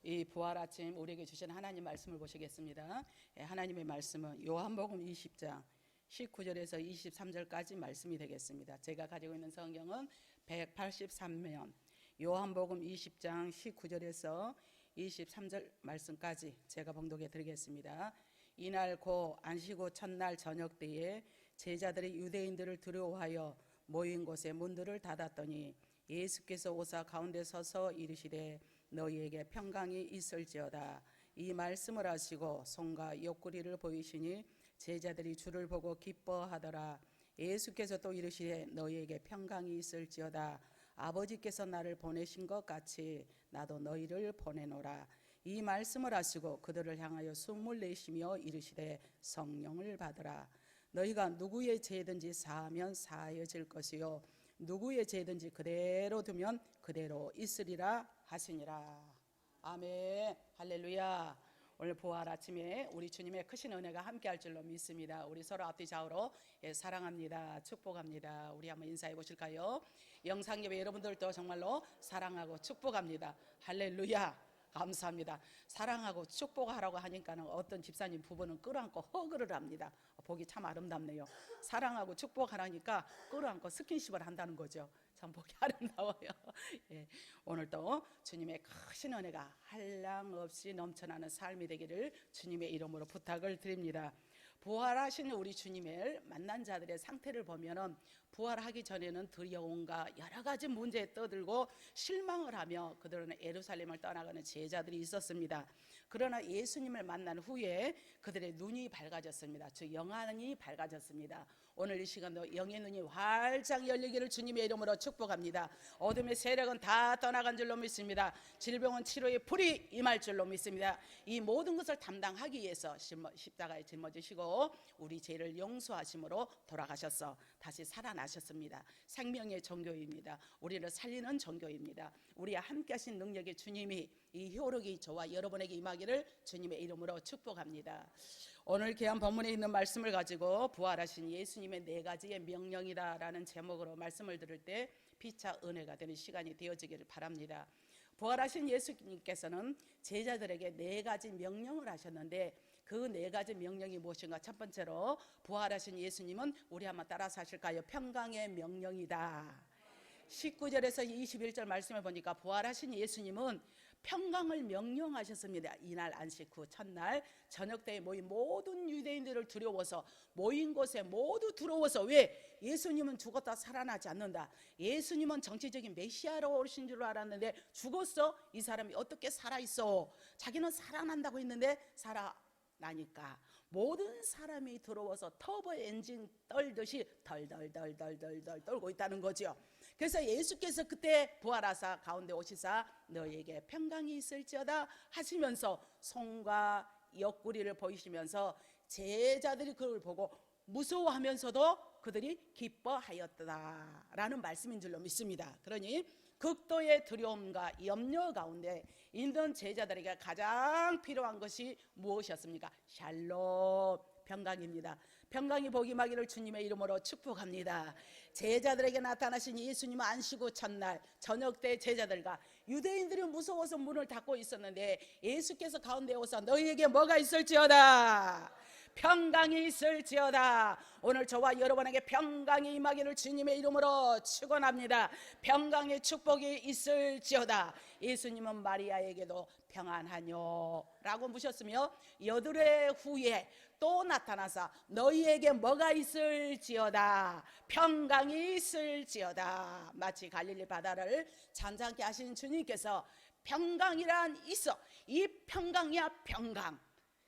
이 부활 아침 우리에게 주신 하나님 말씀을 보시겠습니다. 하나님의 말씀은 요한복음 20장 19절에서 23절까지 말씀이 되겠습니다. 제가 가지고 있는 성경은 183면 요한복음 20장 19절에서 23절 말씀까지 제가 봉독해 드리겠습니다. 이날 고 안식 후 첫날 저녁 때에 제자들이 유대인들을 두려워하여 모인 곳에 문들을 닫았더니 예수께서 오사 가운데 서서 이르시되 너희에게 평강이 있을지어다. 이 말씀을 하시고 손과 옆구리를 보이시니 제자들이 주를 보고 기뻐하더라. 예수께서 또 이르시되 너희에게 평강이 있을지어다. 아버지께서 나를 보내신 것 같이 나도 너희를 보내노라. 이 말씀을 하시고 그들을 향하여 숨을 내쉬며 이르시되 성령을 받으라. 너희가 누구의 죄든지 사하면 사하여질 것이요 누구의 죄든지 그대로 두면 그대로 있으리라 하시니라. 아멘. 할렐루야. 오늘 부활 아침에 우리 주님의 크신 은혜가 함께할 줄로 믿습니다. 우리 서로 앞뒤 좌우로 사랑합니다. 축복합니다. 우리 한번 인사해 보실까요? 영상 예배 여러분들도 정말로 사랑하고 축복합니다. 할렐루야. 감사합니다. 사랑하고 축복하라고 하니까는 어떤 집사님 부부는 끌어안고 허그를 합니다. 보기 참 아름답네요. 사랑하고 축복하라니까 끌어안고 스킨십을 한다는 거죠. 참 보기 아름다워요. 예, 오늘도 주님의 크신 은혜가 한량없이 넘쳐나는 삶이 되기를 주님의 이름으로 부탁을 드립니다. 부활하신 우리 주님을 만난 자들의 상태를 보면은 부활하기 전에는 두려움과 여러 가지 문제에 떠들고 실망을 하며 그들은 예루살렘을 떠나가는 제자들이 있었습니다. 그러나 예수님을 만난 후에 그들의 눈이 밝아졌습니다. 즉 영안이 밝아졌습니다. 오늘 이 시간도 영의 눈이 활짝 열리기를 주님의 이름으로 축복합니다. 어둠의 세력은 다 떠나간 줄로 믿습니다. 질병은 치료의 풀이 임할 줄로 믿습니다. 이 모든 것을 담당하기 위해서 십자가에 짊어지시고 우리 죄를 용서하심으로 돌아가셔서 다시 살아나셨습니다. 생명의 종교입니다. 우리를 살리는 종교입니다. 우리와 함께 하신 능력의 주님이 이 효력이 저와 여러분에게 임하기를 주님의 이름으로 축복합니다. 오늘 귀한 본문에 있는 말씀을 가지고 부활하신 예수님의 4가지의 명령이다라는 제목으로 말씀을 들을 때 피차 은혜가 되는 시간이 되어지기를 바랍니다. 부활하신 예수님께서는 제자들에게 4가지 명령을 하셨는데 그 4가지 명령이 무엇인가? 첫 번째로 부활하신 예수님은 우리 한번 따라서 하실까요? 평강의 명령이다. 19절에서 21절 말씀을 보니까 부활하신 예수님은 평강을 명령하셨습니다. 이날 안식 후 첫날 저녁 때에 모인 모든 유대인들을 두려워서 모인 곳에 모두 들어와서 왜? 예수님은 죽었다 살아나지 않는다. 예수님은 정치적인 메시아로 오신 줄 알았는데 죽었어? 이 사람이 어떻게 살아있어? 자기는 살아난다고 했는데 살아나니까 모든 사람이 들어와서 터보 엔진 떨듯이 덜덜덜덜덜 떨고 있다는 거죠. 그래서 예수께서 그때 부활하사 가운데 오시사 너희에게 평강이 있을지어다 하시면서 손과 옆구리를 보이시면서 제자들이 그걸 보고 무서워하면서도 그들이 기뻐하였다라는 말씀인 줄로 믿습니다. 그러니 극도의 두려움과 염려 가운데 있는 제자들에게 가장 필요한 것이 무엇이었습니까? 샬롬, 평강입니다. 평강이 복이 임하기를 주님의 이름으로 축복합니다. 제자들에게 나타나신 예수님은 안식 후 첫날 저녁 때 제자들과 유대인들이 무서워서 문을 닫고 있었는데 예수께서 가운데 오사 너희에게 뭐가 있을지어다, 평강이 있을지어다. 오늘 저와 여러분에게 평강이 임하기를 주님의 이름으로 축원합니다. 평강의 축복이 있을지어다. 예수님은 마리아에게도 평안하뇨 라고 묻으셨으며 8회 후에 또 나타나서 너희에게 뭐가 있을지어다, 평강이 있을지어다. 마치 갈릴리 바다를 잠잠케 하신 주님께서 평강이란 있어, 이 평강이야 평강.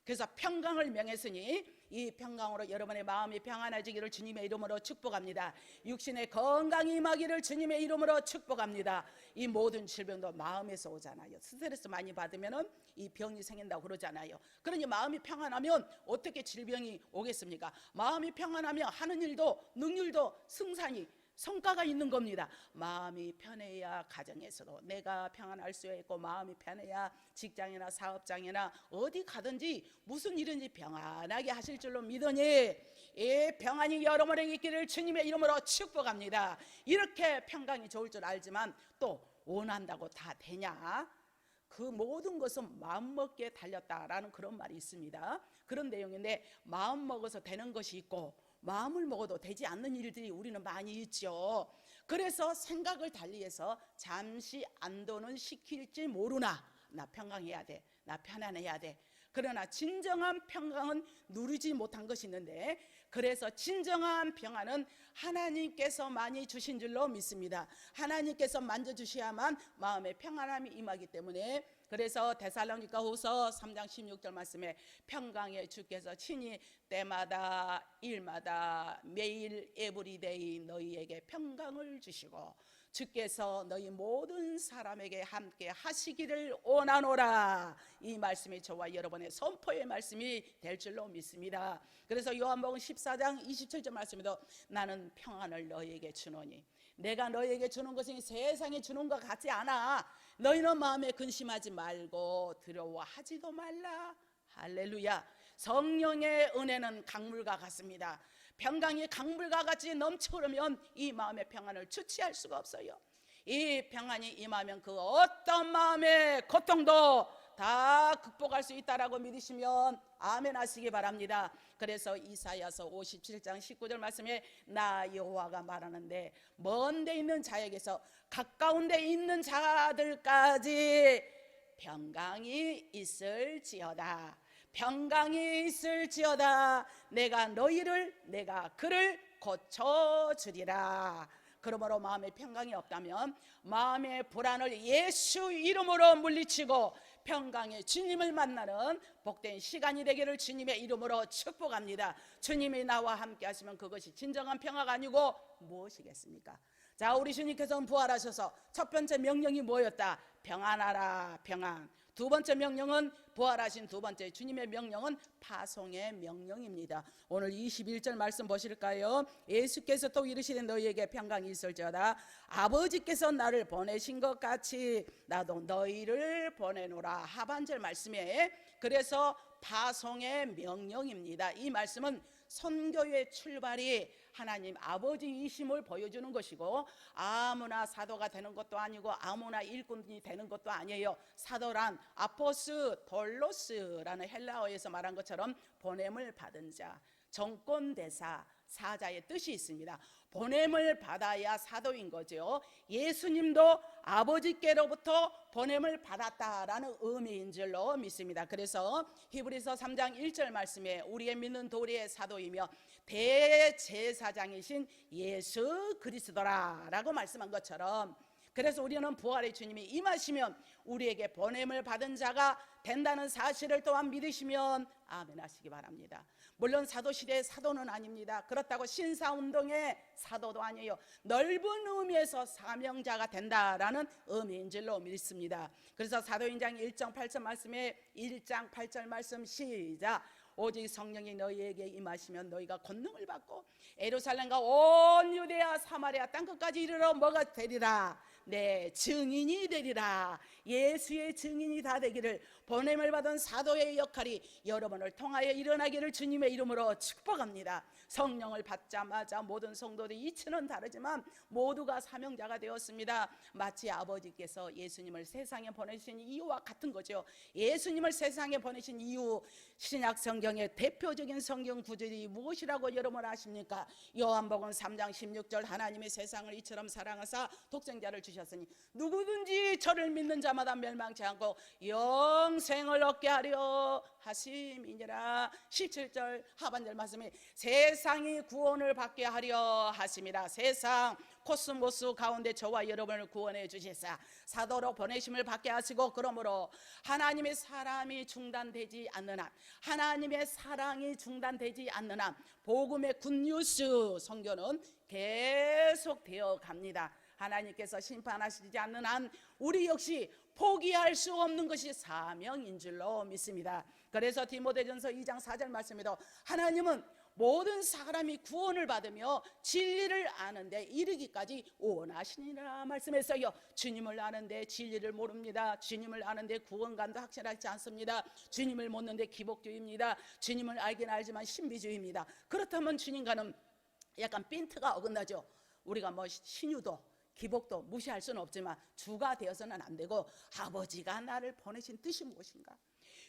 그래서 평강을 명했으니 이 평강으로 여러분의 마음이 평안해지기를 주님의 이름으로 축복합니다. 육신의 건강이 임하기를 주님의 이름으로 축복합니다. 이 모든 질병도 마음에서 오잖아요. 스트레스 많이 받으면 이 병이 생긴다고 그러잖아요. 그러니 마음이 평안하면 어떻게 질병이 오겠습니까? 마음이 평안하면 하는 일도 능률도 승산이 성과가 있는 겁니다. 마음이 편해야 가정에서도 내가 평안할 수 있고 마음이 편해야 직장이나 사업장이나 어디 가든지 무슨 일인지 평안하게 하실 줄로 믿으니 이 평안이 여러분에게 있기를 주님의 이름으로 축복합니다. 이렇게 평강이 좋을 줄 알지만 또 원한다고 다 되냐? 그 모든 것은 마음먹기에 달렸다라는 그런 말이 있습니다. 그런 내용인데, 마음 먹어서 되는 것이 있고 마음을 먹어도 되지 않는 일들이 우리는 많이 있죠. 그래서 생각을 달리해서 잠시 안도는 시킬지 모르나 나 평강해야 돼, 나 편안해야 돼. 그러나 진정한 평강은 누리지 못한 것이 있는데, 그래서 진정한 평안은 하나님께서 많이 주신 줄로 믿습니다. 하나님께서 만져주셔야만 마음에 평안함이 임하기 때문에, 그래서 데살로니가 후서 3장 16절 말씀에 평강의 주께서 친히 때마다 일마다 매일 에브리데이 너희에게 평강을 주시고 주께서 너희 모든 사람에게 함께 하시기를 원하노라. 이 말씀이 저와 여러분의 선포의 말씀이 될 줄로 믿습니다. 그래서 요한복음 14장 27절 말씀에도 나는 평안을 너희에게 주노니, 내가 너희에게 주는 것이 세상에 주는 것 같지 않아. 너희는 마음에 근심하지 말고 두려워하지도 말라. 할렐루야. 성령의 은혜는 강물과 같습니다. 평강이 강물과 같이 넘쳐오르면 이 마음의 평안을 주체할 수가 없어요. 이 평안이 임하면 그 어떤 마음의 고통도 다 극복할 수 있다라고 믿으시면 아멘 하시기 바랍니다. 그래서 이사야서 57장 19절 말씀에 나 여호와가 말하는데 먼 데 있는 자에게서 가까운 데 있는 자들까지 평강이 있을지어다. 평강이 있을지어다. 내가 그를 고쳐주리라. 그러므로 마음에 평강이 없다면 마음의 불안을 예수 이름으로 물리치고 평강의 주님을 만나는 복된 시간이 되기를 주님의 이름으로 축복합니다. 주님이 나와 함께 하시면 그것이 진정한 평화가 아니고 무엇이겠습니까? 자, 우리 주님께서는 부활하셔서 첫 번째 명령이 뭐였다? 평안하라, 평안. 두 번째 명령은, 부활하신 두 번째 주님의 명령은 파송의 명령입니다. 오늘 21절 말씀 보실까요? 예수께서 또 이르시되 너희에게 평강이 있을지어다. 아버지께서 나를 보내신 것 같이 나도 너희를 보내노라. 하반절 말씀에, 그래서 파송의 명령입니다. 이 말씀은 선교의 출발이 하나님 아버지이심을 보여주는 것이고, 아무나 사도가 되는 것도 아니고 아무나 일꾼이 되는 것도 아니에요. 사도란 아포스 돌로스라는 헬라어에서 말한 것처럼 보냄을 받은 자, 정권대사, 사자의 뜻이 있습니다. 보냄을 받아야 사도인 거죠. 예수님도 아버지께로부터 보냄을 받았다라는 의미인 줄로 믿습니다. 그래서 히브리서 3장 1절 말씀에 우리의 믿는 도리의 사도이며 대제사장이신 예수 그리스도라라고 말씀한 것처럼, 그래서 우리는 부활의 주님이 임하시면 우리에게 보냄을 받은 자가 된다는 사실을 또한 믿으시면 아멘 하시기 바랍니다. 물론 사도시대의 사도는 아닙니다. 그렇다고 신사운동의 사도도 아니에요. 넓은 의미에서 사명자가 된다라는 의미인 줄로 믿습니다. 그래서 사도행전 1장 8절 말씀에 1장 8절 말씀 시작. 오직 성령이 너희에게 임하시면 너희가 권능을 받고 예루살렘과 온 유대야 사마리아 땅끝까지 이르러 뭐가 되리라? 네, 증인이 되리라. 예수의 증인이 다 되기를, 보냄을 받은 사도의 역할이 여러분을 통하여 일어나기를 주님의 이름으로 축복합니다. 성령을 받자마자 모든 성도들이 이치는 다르지만 모두가 사명자가 되었습니다. 마치 아버지께서 예수님을 세상에 보내신 이유와 같은 거죠. 예수님을 세상에 보내신 이유, 신약 성경의 대표적인 성경 구절이 무엇이라고 여러분 아십니까? 요한복음 3장 16절 하나님의 세상을 이처럼 사랑하사 독생자를 주셨으니 누구든지 저를 믿는 자마다 멸망치 않고 영생을 얻게 하려 하심이니라. 17절 하반절 말씀이 세상이 구원을 받게 하려 하심이라. 세상 코스모스 가운데 저와 여러분을 구원해 주시사 사도로 보내심을 받게 하시고, 그러므로 하나님의 사람이 중단되지 않는 한, 하나님의 사랑이 중단되지 않는 한 복음의 굿뉴스 선교는 계속되어 갑니다. 하나님께서 심판하시지 않는 한 우리 역시 포기할 수 없는 것이 사명인 줄로 믿습니다. 그래서 디모데전서 2장 4절 말씀에도 하나님은 모든 사람이 구원을 받으며 진리를 아는데 이르기까지 원하시니라 말씀했어요. 주님을 아는데 진리를 모릅니다. 주님을 아는데 구원감도 확실하지 않습니다. 주님을 묻는데 기복주의입니다. 주님을 알긴 알지만 신비주의입니다. 그렇다면 주님과는 약간 핀트가 어긋나죠. 우리가 뭐 신유도, 기복도 무시할 수는 없지만 주가 되어서는 안 되고, 아버지가 나를 보내신 뜻이 무엇인가?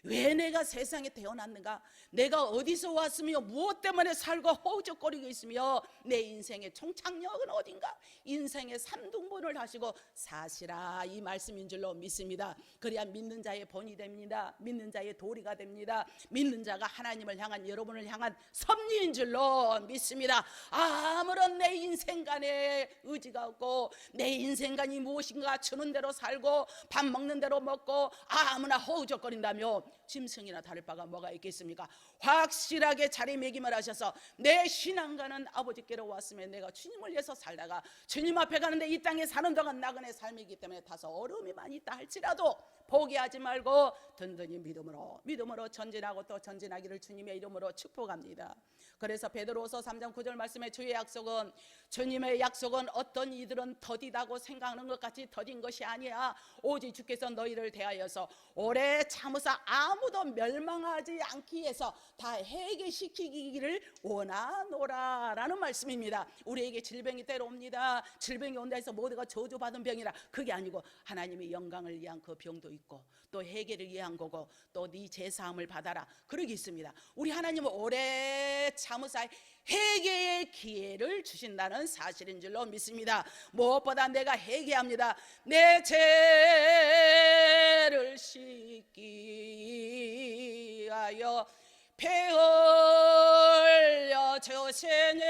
왜 내가 세상에 태어났는가? 내가 어디서 왔으며 무엇 때문에 살고 허우적거리고 있으며 내 인생의 종착역은 어딘가? 인생의 삼등분을 하시고 사시라, 이 말씀인 줄로 믿습니다. 그래야 믿는 자의 본이 됩니다. 믿는 자의 도리가 됩니다. 믿는 자가 하나님을 향한, 여러분을 향한 섭리인 줄로 믿습니다. 아무런 내 인생간에 의지가 없고 내 인생간이 무엇인가 주는 대로 살고 밥 먹는 대로 먹고 아무나 허우적거린다며 짐승이나 다를 바가 뭐가 있겠습니까? 확실하게 자리매김을 하셔서 내 신앙과는 아버지께로 왔으면 내가 주님을 위해서 살다가 주님 앞에 가는데 이 땅에 사는 동안 나그네 삶이기 때문에 다소 어려움이 많이 있다 할지라도 포기하지 말고 든든히 믿음으로 전진하고 또 전진하기를 주님의 이름으로 축복합니다. 그래서 베드로후서 3장 9절 말씀에 주의 약속은, 주님의 약속은 어떤 이들은 더디다고 생각하는 것 같이 더딘 것이 아니야. 오직 주께서 너희를 대하여서 오래 참으사 아무도 멸망하지 않기 위해서 다 해결시키기를 원하노라 라는 말씀입니다. 우리에게 질병이 때로 옵니다. 질병이 온다 해서 모두가 저주받은 병이라, 그게 아니고 하나님의 영광을 위한 그 병도 있고 또 해결을 위한 거고 또 네 제사함을 받아라, 그러기 있습니다. 우리 하나님은 오래 참으사 회개의 기회를 주신다는 사실인 줄로 믿습니다. 무엇보다 내가 회개합니다. 내 죄를 씻기 위하여 피 흘려 주시니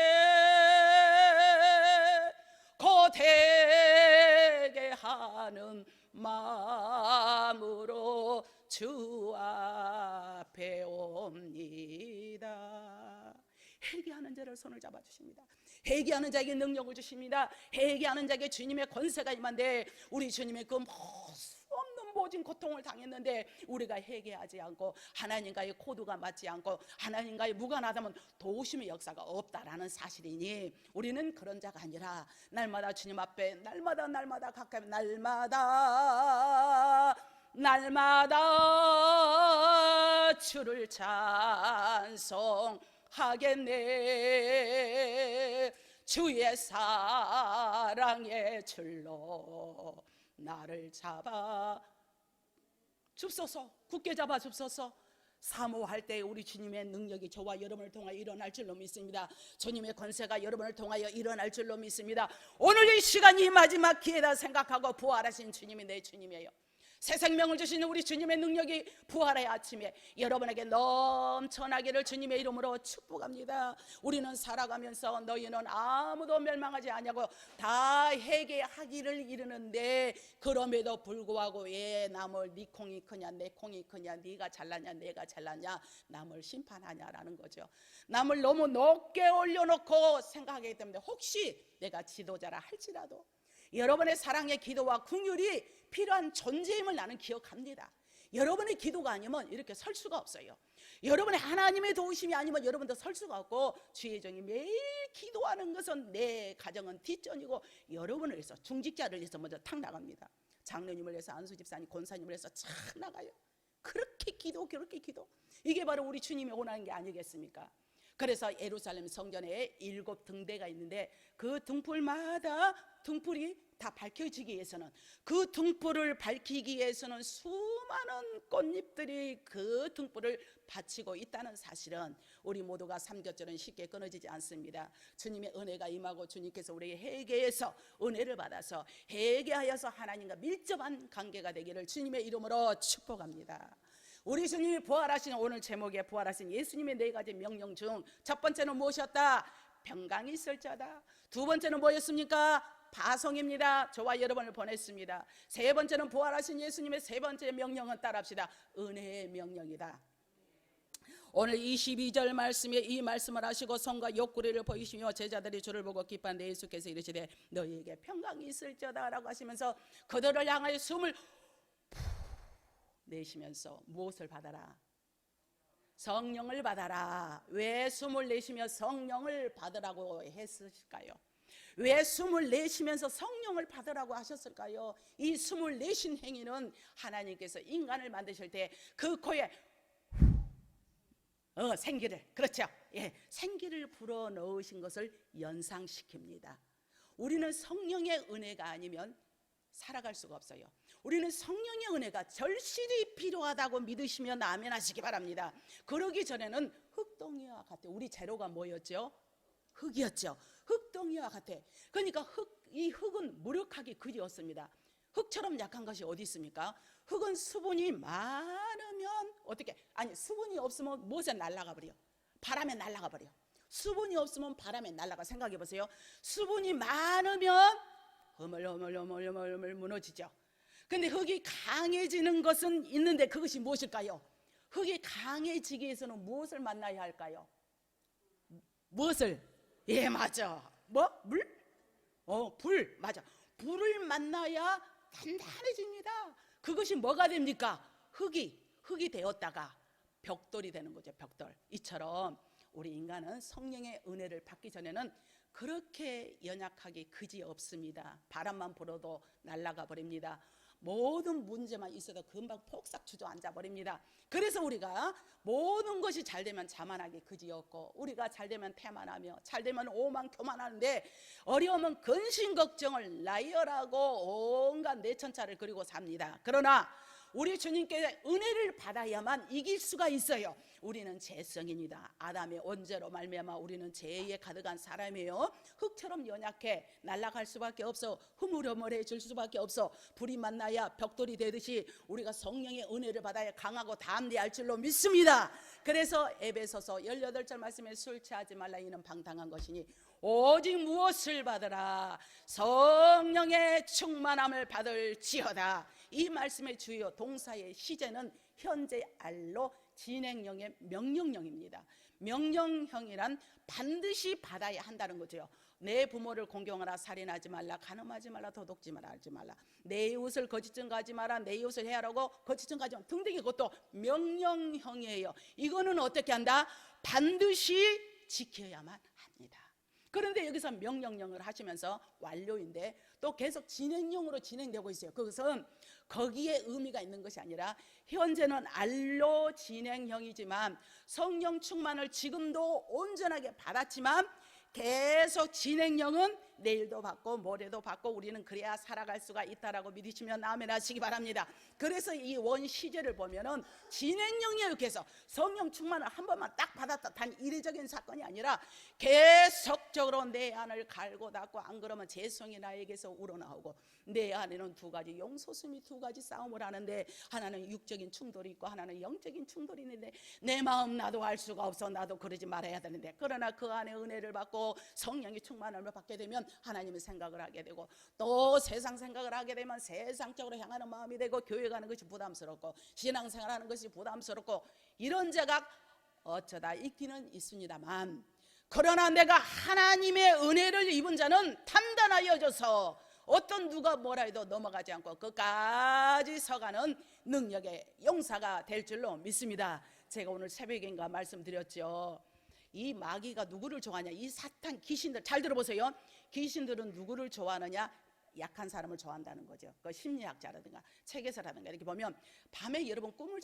고되게 하는 마음으로 주 앞에 옵니다. 회개하는 자를 손을 잡아주십니다. 회개하는 자에게 능력을 주십니다. 회개하는 자에게 주님의 권세가 임한데, 우리 주님의 그 없는 모진 고통을 당했는데 우리가 회개하지 않고 하나님과의 코드가 맞지 않고 하나님과의 무관하다면 도우심의 역사가 없다라는 사실이니, 우리는 그런 자가 아니라 날마다 주님 앞에 날마다 가까이 날마다 주를 찬송하겠네. 주의 사랑의 줄로 나를 잡아 줍소서, 굳게 잡아 줍소서. 사모할 때 우리 주님의 능력이 저와 여러분을 통하여 일어날 줄로 믿습니다. 주님의 권세가 여러분을 통하여 일어날 줄로 믿습니다. 오늘 이 시간이 마지막 기회다 생각하고 부활하신 주님이 내 주님이에요. 새 생명을 주시는 우리 주님의 능력이 부활의 아침에 여러분에게 넘쳐나기를 주님의 이름으로 축복합니다. 우리는 살아가면서 너희는 아무도 멸망하지 아니하고 다 회개하기를 이르는데, 그럼에도 불구하고 왜 남을 네 콩이 크냐 내 콩이 크냐, 네가 잘나냐 내가 잘나냐 남을 심판하냐라는 거죠. 남을 너무 높게 올려놓고 생각하기 때문에 혹시 내가 지도자라 할지라도 여러분의 사랑의 기도와 긍휼이 필요한 존재임을 나는 기억합니다. 여러분의 기도가 아니면 이렇게 설 수가 없어요. 여러분의 하나님의 도우심이 아니면 여러분도 설 수가 없고, 주의 종이 매일 기도하는 것은 내 가정은 뒷전이고 여러분을 위해서, 중직자를 위해서 먼저 탁 나갑니다. 장로님을 위해서, 안수 집사님, 권사님을 위해서 착 나가요. 그렇게 기도. 이게 바로 우리 주님이 원하는 게 아니겠습니까? 그래서 예루살렘 성전에 7 등대가 있는데 그 등불마다 등불이 다 밝혀지기 위해서는, 그 등불을 밝히기 위해서는 수많은 꽃잎들이 그 등불을 바치고 있다는 사실은 우리 모두가 삼겹살은 쉽게 끊어지지 않습니다. 주님의 은혜가 임하고 주님께서 우리의 회개에서 은혜를 받아서 회개하여서 하나님과 밀접한 관계가 되기를 주님의 이름으로 축복합니다. 우리 주님이 부활하신, 오늘 제목에 부활하신 예수님의 4가지 명령 중 첫 번째는 무엇이었다? 평강이 있을지어다. 두 번째는 뭐였습니까? 파송입니다. 저와 여러분을 보냈습니다. 세 번째는 부활하신 예수님의 세 번째 명령은 따라합시다. 은혜의 명령이다. 오늘 22절 말씀에 이 말씀을 하시고 손과 옆구리를 보이시며 제자들이 주를 보고 기뻐하는데 예수께서 이르시되 너희에게 평강이 있을지어다 라고 하시면서 그들을 향하여 숨을 내쉬면서 무엇을 받아라? 성령을 받아라. 왜 숨을 내쉬며 성령을 받으라고 했을까요? 왜 숨을 내쉬면서 성령을 받으라고 하셨을까요? 이 숨을 내쉰 행위는 하나님께서 인간을 만드실 때 그 코에 생기를, 그렇죠? 예, 생기를 불어 넣으신 것을 연상시킵니다. 우리는 성령의 은혜가 아니면 살아갈 수가 없어요. 우리는 성령의 은혜가 절실히 필요하다고 믿으시면 아멘 하시기 바랍니다. 그러기 전에는 흙덩이와 같아. 우리 재료가 뭐였죠? 흙이었죠. 흙덩이와 같아. 그러니까 이 흙은 무력하기 그리웠습니다. 흙처럼 약한 것이 어디 있습니까? 흙은 수분이 많으면 어떻게? 아니, 수분이 없으면 무엇에 날아가 버려? 바람에 날아가 버려. 수분이 없으면 바람에 날아가. 생각해 보세요. 수분이 많으면 허물허물 무너지죠. 근데 흙이 강해지는 것은 있는데 그것이 무엇일까요? 흙이 강해지기 위해서는 무엇을 만나야 할까요? 무엇을? 예, 맞아. 뭐? 물? 불. 맞아. 불을 만나야 단단해집니다. 그것이 뭐가 됩니까? 흙이 되었다가 벽돌이 되는 거죠. 벽돌. 이처럼 우리 인간은 성령의 은혜를 받기 전에는 그렇게 연약하기 그지없습니다. 바람만 불어도 날아가 버립니다. 모든 문제만 있어도 금방 폭삭 주저앉아 버립니다. 그래서 우리가 모든 것이 잘 되면 자만하기 그지없고, 우리가 잘 되면 태만하며, 잘 되면 오만 교만하는데, 어려우면 근심 걱정을 나열하고 온갖 내천차를 그리고 삽니다. 그러나 우리 주님께 은혜를 받아야만 이길 수가 있어요. 우리는 죄성입니다. 아담의 원죄로 말미암아 우리는 죄에 가득한 사람이에요. 흙처럼 연약해 날아갈 수밖에 없어. 흐물흐물해질 수밖에 없어. 불이 만나야 벽돌이 되듯이 우리가 성령의 은혜를 받아야 강하고 담대할 줄로 믿습니다. 그래서 에베소서 18절 말씀에 술 취하지 말라 이는 방탕한 것이니 오직 무엇을 받으라? 성령의 충만함을 받을지어다. 이 말씀의 주요 동사의 시제는 현재 알로 진행형의 명령형입니다. 명령형이란 반드시 받아야 한다는 거죠. 내 부모를 공경하라, 살인하지 말라, 간음하지 말라, 도둑질 하지 말라, 내 이웃을 거짓 증거하지 마라, 내 이웃을 해하라고 거짓 증거하지 마 등등이 그것도 명령형이에요. 이거는 어떻게 한다? 반드시 지켜야만 합니다. 그런데 여기서 명령형을 하시면서 완료인데 또 계속 진행형으로 진행되고 있어요. 그것은 거기에 의미가 있는 것이 아니라 현재는 알로 진행형이지만 성령 충만을 지금도 온전하게 받았지만 계속 진행형은 내일도 받고 모레도 받고 우리는 그래야 살아갈 수가 있다라고 믿으시면 아멘 하시기 바랍니다. 그래서 이 원시제를 보면은 진행형이에요. 계속 성령 충만을 한 번만 딱 받았다 단 이례적인 사건이 아니라 계속적으로 내 안을 갈고 닦고, 안 그러면 죄성이 나에게서 우러나오고, 내 안에는 두 가지 용소슴이 두 가지 싸움을 하는데 하나는 육적인 충돌이 있고 하나는 영적인 충돌이 있는데 내 마음 나도 알 수가 없어. 나도 그러지 말아야 되는데, 그러나 그 안에 은혜를 받고 성령의 충만함을 받게 되면 하나님의 생각을 하게 되고, 또 세상 생각을 하게 되면 세상적으로 향하는 마음이 되고, 교회 가는 것이 부담스럽고 신앙생활 하는 것이 부담스럽고, 이런 자가 어쩌다 있기는 있습니다만, 그러나 내가 하나님의 은혜를 입은 자는 단단하여져서 어떤 누가 뭐라 해도 넘어가지 않고 끝까지 서가는 능력의 용사가 될 줄로 믿습니다. 제가 오늘 새벽인가 말씀드렸죠. 이 마귀가 누구를 좋아하냐? 이 사탄 귀신들, 잘 들어보세요. 귀신들은 누구를 좋아하느냐? 약한 사람을 좋아한다는 거죠. 그 심리학자라든가 책에서라든가 이렇게 보면 밤에 여러분 꿈을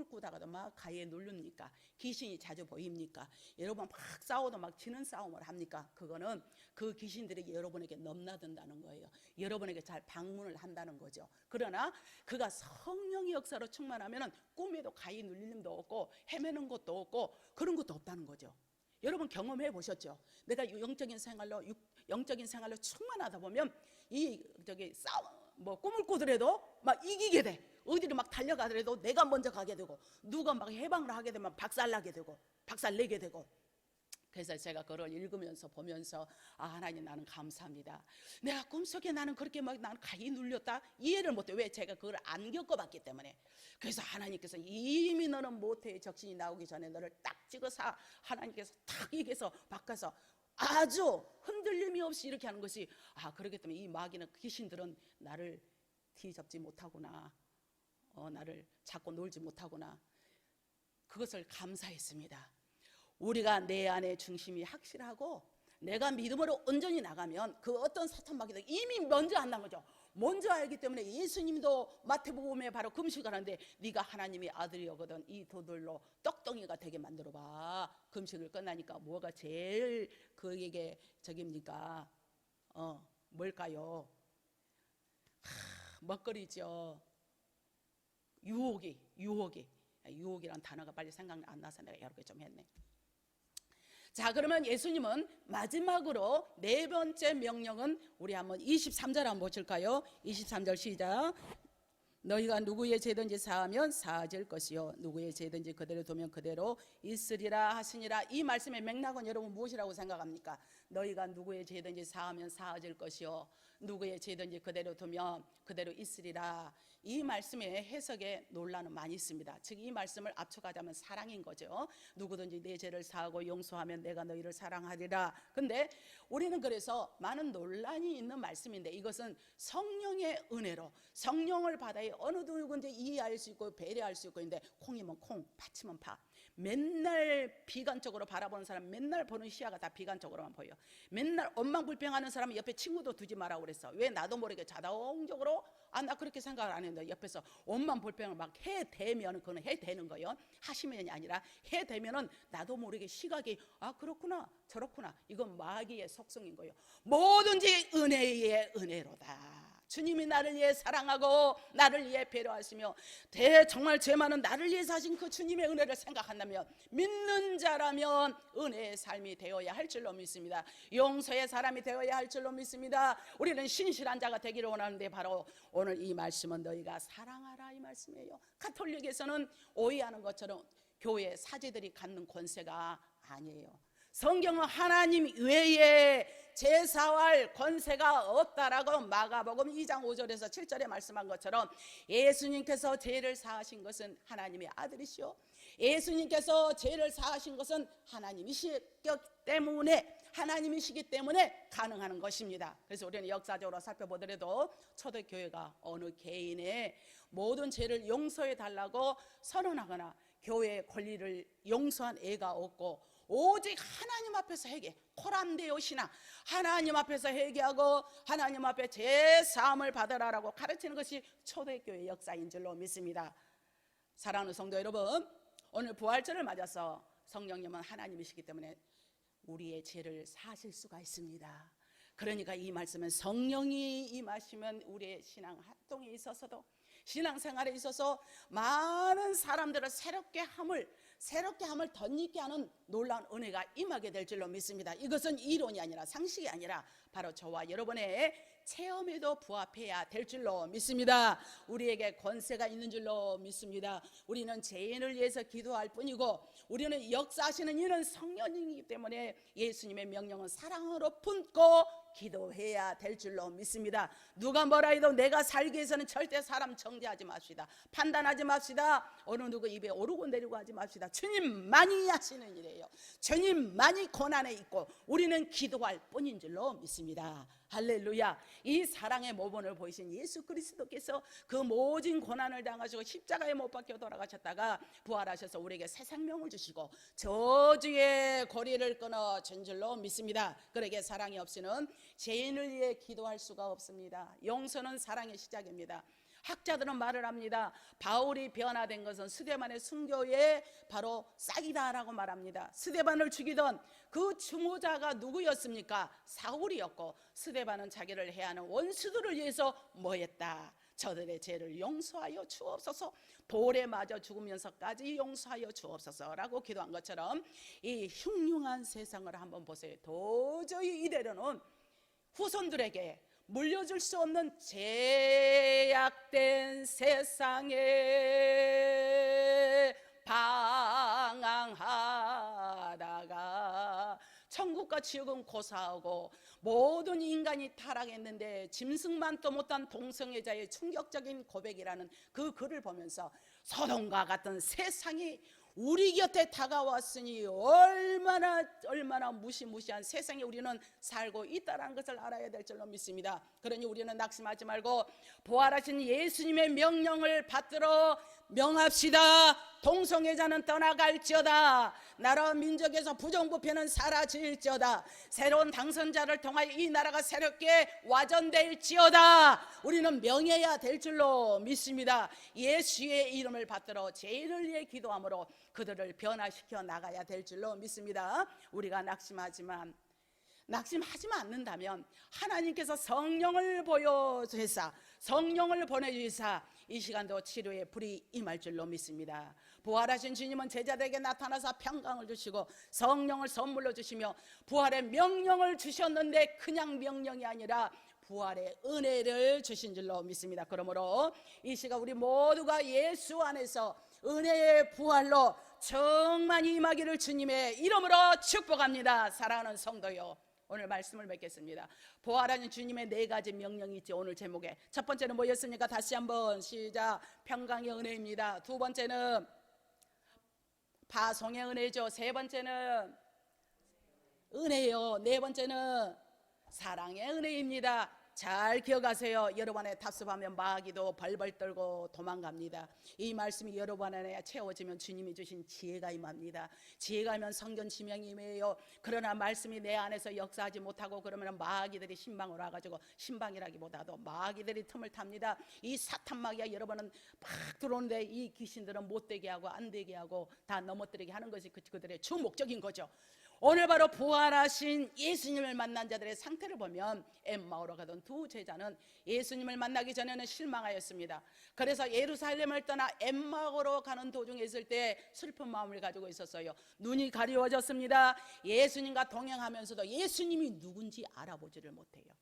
꾸다가도 막 가위에 누릅니까? 귀신이 자주 보입니까? 여러분 막 싸워도 막 지는 싸움을 합니까? 그거는 그 귀신들이 여러분에게 넘나든다는 거예요. 여러분에게 잘 방문을 한다는 거죠. 그러나 그가 성령의 역사로 충만하면 꿈에도 가위 눌리는 것도 없고 헤매는 것도 없고 그런 것도 없다는 거죠. 여러분 경험해 보셨죠? 내가 영적인 생활로 충만하다 보면 꿈을 꾸더라도 막 이기게 돼. 어디를 막 달려가더라도 내가 먼저 가게 되고, 누가 막 해방을 하게 되면 박살나게 되고 박살내게 되고. 그래서 제가 그걸 읽으면서 보면서 하나님 나는 감사합니다. 내가 꿈속에 나는 그렇게 막 나는 가히 눌렸다 이해를 못해. 왜? 제가 그걸 안 겪어봤기 때문에. 그래서 하나님께서 이미 너는 모태의 적신이 나오기 전에 너를 딱 찍어서 하나님께서 딱 얘기해서 바꿔서 아주 흔들림이 없이 이렇게 하는 것이, 그렇기 때문에 이 마귀는 귀신들은 나를 뒤잡지 못하구나, 나를 잡고 놀지 못하구나. 그것을 감사했습니다. 우리가 내 안의 중심이 확실하고 내가 믿음으로 온전히 나가면 그 어떤 사탄 마귀도 이미 먼저 안난 거죠. 먼저 알기 때문에 예수님도 마태복음에 바로 금식을 하는데 네가 하나님의 아들이거든 이 돌들로 떡덩이가 되게 만들어봐. 금식을 끝나니까 뭐가 제일 그에게 적입니까? 뭘까요? 먹거리죠. 유혹이란 단어가 빨리 생각 안 나서 내가 여러 개 좀 했네. 자, 그러면 예수님은 마지막으로 네 번째 명령은 우리 한번 23절 한번 보실까요? 23절 시작. 너희가 누구의 죄든지 사하면 사하질 것이요 누구의 죄든지 그대로 두면 그대로 있으리라 하시니라. 이 말씀의 맥락은 여러분 무엇이라고 생각합니까? 너희가 누구의 죄든지 사하면 사하질 것이요 누구의 죄든지 그대로 두면 그대로 있으리라. 이 말씀의 해석에 논란은 많이 있습니다. 즉 이 말씀을 압축하자면 사랑인 거죠. 누구든지 내 죄를 사하고 용서하면 내가 너희를 사랑하리라. 근데 우리는 그래서 많은 논란이 있는 말씀인데 이것은 성령의 은혜로 성령을 받아야 어느 누구든지 이해할 수 있고 배려할 수 있고 있는데 콩이면 콩, 팥이면 팥. 맨날 비관적으로 바라보는 사람, 맨날 보는 시야가 다 비관적으로만 보여. 맨날 원망불평하는 사람은 옆에 친구도 두지 마라고 그랬어. 왜? 나도 모르게 자동적으로 나 그렇게 생각을 안 했는데 옆에서 원망불평을 막 해대면 그거는 해대는 거예요. 하시면이 아니라 해대면은 나도 모르게 시각이 그렇구나 저렇구나. 이건 마귀의 속성인 거예요. 뭐든지 은혜의 은혜로다. 주님이 나를 위해 사랑하고 나를 위해 배려하시며 정말 죄 많은 나를 위해 사신 그 주님의 은혜를 생각한다면 믿는 자라면 은혜의 삶이 되어야 할 줄로 믿습니다. 용서의 사람이 되어야 할 줄로 믿습니다. 우리는 신실한 자가 되기를 원하는데 바로 오늘 이 말씀은 너희가 사랑하라 이 말씀이에요. 가톨릭에서는 오해하는 것처럼 교회 사제들이 갖는 권세가 아니에요. 성경은 하나님 외에 제사할 권세가 없다라고 마가복음 2장 5절에서 7절에 말씀한 것처럼 예수님께서 죄를 사하신 것은 하나님의 아들이시오. 예수님께서 죄를 사하신 것은 하나님이시기 때문에 가능한 것입니다. 그래서 우리는 역사적으로 살펴보더라도 초대교회가 어느 개인의 모든 죄를 용서해 달라고 선언하거나 교회의 권리를 용서한 애가 없고 오직 하나님 앞에서 회개, 코란데오 신앙, 하나님 앞에서 회개하고 하나님 앞에 제사함을 받으라라고 가르치는 것이 초대교회 역사인 줄로 믿습니다. 사랑하는 성도 여러분, 오늘 부활절을 맞아서 성령님은 하나님이시기 때문에 우리의 죄를 사하실 수가 있습니다. 그러니까 이 말씀은 성령이 임하시면 우리의 신앙 활동에 있어서도 신앙생활에 있어서 많은 사람들을 새롭게 함을 덧입게 하는 놀라운 은혜가 임하게 될 줄로 믿습니다. 이것은 이론이 아니라 상식이 아니라 바로 저와 여러분의 체험에도 부합해야 될 줄로 믿습니다. 우리에게 권세가 있는 줄로 믿습니다. 우리는 죄인을 위해서 기도할 뿐이고 우리는 역사하시는 이는 성령이기 때문에 예수님의 명령은 사랑으로 품고 기도해야 될 줄로 믿습니다. 누가 뭐라 해도 내가 살기 위해서는 절대 사람 정죄하지 맙시다. 판단하지 맙시다. 어느 누구 입에 오르고 내리고 하지 맙시다. 주님만이 하시는 일이에요. 주님만이 고난에 있고 우리는 기도할 뿐인 줄로 믿습니다. 할렐루야. 이 사랑의 모범을 보이신 예수 그리스도께서 그 모진 고난을 당하시고 십자가에 못 박혀 돌아가셨다가 부활하셔서 우리에게 새 생명을 주시고 저주의 고리를 끊어 준 줄로 믿습니다. 그러기에 사랑이 없이는 죄인을 위해 기도할 수가 없습니다. 용서는 사랑의 시작입니다. 학자들은 말을 합니다. 바울이 변화된 것은 스데반의 순교에 바로 싹이다라고 말합니다. 스데반을 죽이던 그 주모자가 누구였습니까? 사울이었고 스데반은 자기를 해하는 원수들을 위해서 뭐했다? 저들의 죄를 용서하여 주옵소서, 돌에 맞아 죽으면서까지 용서하여 주옵소서라고 기도한 것처럼 이 흉흉한 세상을 한번 보세요. 도저히 이대로는 후손들에게 물려줄 수 없는 제약된 세상에 방황하다가 천국과 지옥은 고사하고 모든 인간이 타락했는데 짐승만도 못한 동성애자의 충격적인 고백이라는 그 글을 보면서 소돔과 같은 세상이 우리 곁에 다가왔으니 얼마나 무시무시한 세상에 우리는 살고 있다는 것을 알아야 될 줄로 믿습니다. 그러니 우리는 낙심하지 말고 부활하신 예수님의 명령을 받들어 명합시다. 동성애자는 떠나갈지어다. 나라와 민족에서 부정부패는 사라질지어다. 새로운 당선자를 통하여 이 나라가 새롭게 와전될지어다. 우리는 명해야 될 줄로 믿습니다. 예수의 이름을 받들어 죄인을 위해 기도함으로 그들을 변화시켜 나가야 될 줄로 믿습니다. 우리가 낙심하지만 낙심하지만 않는다면 하나님께서 성령을 보여주사, 성령을 보내주사 이 시간도 치료의 불이 임할 줄로 믿습니다. 부활하신 주님은 제자들에게 나타나서 평강을 주시고 성령을 선물로 주시며 부활의 명령을 주셨는데 그냥 명령이 아니라 부활의 은혜를 주신 줄로 믿습니다. 그러므로 이 시간 우리 모두가 예수 안에서 은혜의 부활로 충만히 임하기를 주님의 이름으로 축복합니다. 사랑하는 성도요, 오늘 말씀을 맺겠습니다. 부활하신 주님의 4가지 명령이 있죠. 오늘 제목에 첫 번째는 뭐였습니까? 다시 한번 시작. 평강의 은혜입니다. 두 번째는 파송의 은혜죠. 세 번째는 은혜요. 네 번째는 사랑의 은혜입니다. 잘 기억하세요. 여러분 안에 답습하면 마귀도 벌벌 떨고 도망갑니다. 이 말씀이 여러분 안에 채워지면 주님이 주신 지혜가 임합니다. 지혜가 임하면 성견 지명이 임해요. 그러나 말씀이 내 안에서 역사하지 못하고 그러면 마귀들이 신방으로 와가지고, 신방이라기보다도 마귀들이 틈을 탑니다. 이 사탄 마귀가 여러분은 막 들어오는데 이 귀신들은 못되게 하고 안 되게 하고 다 넘어뜨리게 하는 것이 그들의 주 목적인 거죠. 오늘 바로 부활하신 예수님을 만난 자들의 상태를 보면 엠마오로 가던 두 제자는 예수님을 만나기 전에는 실망하였습니다. 그래서 예루살렘을 떠나 엠마오로 가는 도중에 있을 때 슬픈 마음을 가지고 있었어요. 눈이 가리워졌습니다. 예수님과 동행하면서도 예수님이 누군지 알아보지를 못해요.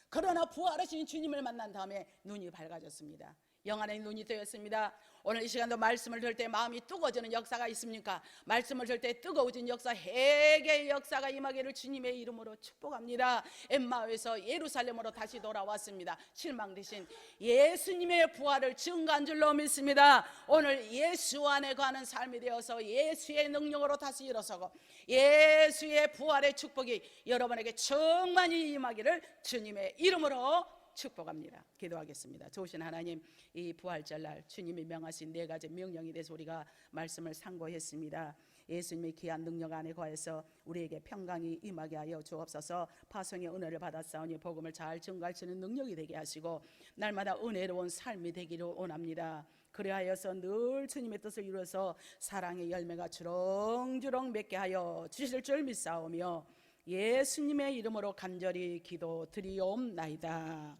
그러나 부활하신 주님을 만난 다음에 눈이 밝아졌습니다. 영안의 눈이 뜨였습니다. 오늘 이 시간도 말씀을 들을 때 마음이 뜨거워지는 역사가 있습니까? 말씀을 들을 때 뜨거워진 역사, 회개의 역사가 임하기를 주님의 이름으로 축복합니다. 엠마오에서 예루살렘으로 다시 돌아왔습니다. 실망 대신 예수님의 부활을 증거한 줄로 믿습니다. 오늘 예수 안에 가는 삶이 되어서 예수의 능력으로 다시 일어서고 예수의 부활의 축복이 여러분에게 충만히 임하기를 주님의 이름으로 축복합니다. 기도하겠습니다. 좋으신 하나님, 이 부활절날 주님이 명하신 4가지 명령에 대해서 우리가 말씀을 상고했습니다. 예수님의 귀한 능력 안에 거해서 우리에게 평강이 임하게 하여 주옵소서. 파송의 은혜를 받았사오니 복음을 잘 증거할 수 있는 능력이 되게 하시고 날마다 은혜로운 삶이 되기를 원합니다. 그리하여서 늘 주님의 뜻을 이루어서 사랑의 열매가 주렁주렁 맺게 하여 주실 줄 믿사오며 예수님의 이름으로 간절히 기도드리옵나이다.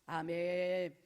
아멘.